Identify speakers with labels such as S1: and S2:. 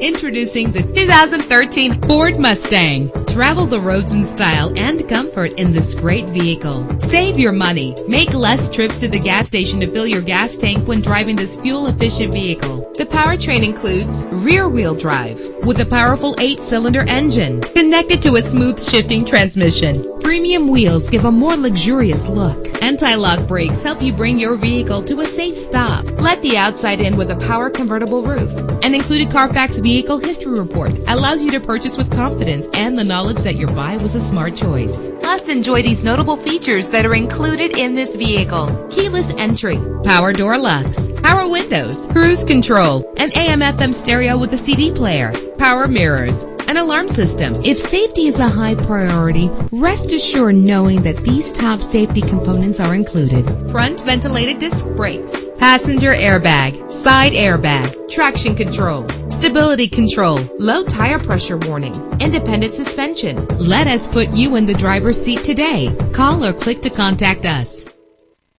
S1: Introducing the 2013 Ford Mustang. Travel the roads in style and comfort in this great vehicle. Save your money. Make less trips to the gas station to fill your gas tank when driving this fuel-efficient vehicle. The powertrain includes rear-wheel drive with a powerful 8-cylinder engine connected to a smooth shifting transmission. Premium wheels give a more luxurious look. Anti-lock brakes help you bring your vehicle to a safe stop. Let the outside in with a power convertible roof. An included Carfax Vehicle History Report allows you to purchase with confidence and the knowledge that your buy was a smart choice. Plus, enjoy these notable features that are included in this vehicle: keyless entry, power door locks, power windows, cruise control, an AM/FM stereo with a CD player, power mirrors, an alarm system. If safety is a high priority, rest assured knowing that these top safety components are included: front ventilated disc brakes, passenger airbag, side airbag, traction control, stability control, low tire pressure warning, independent suspension. Let us put you in the driver's seat today. Call or click to contact us.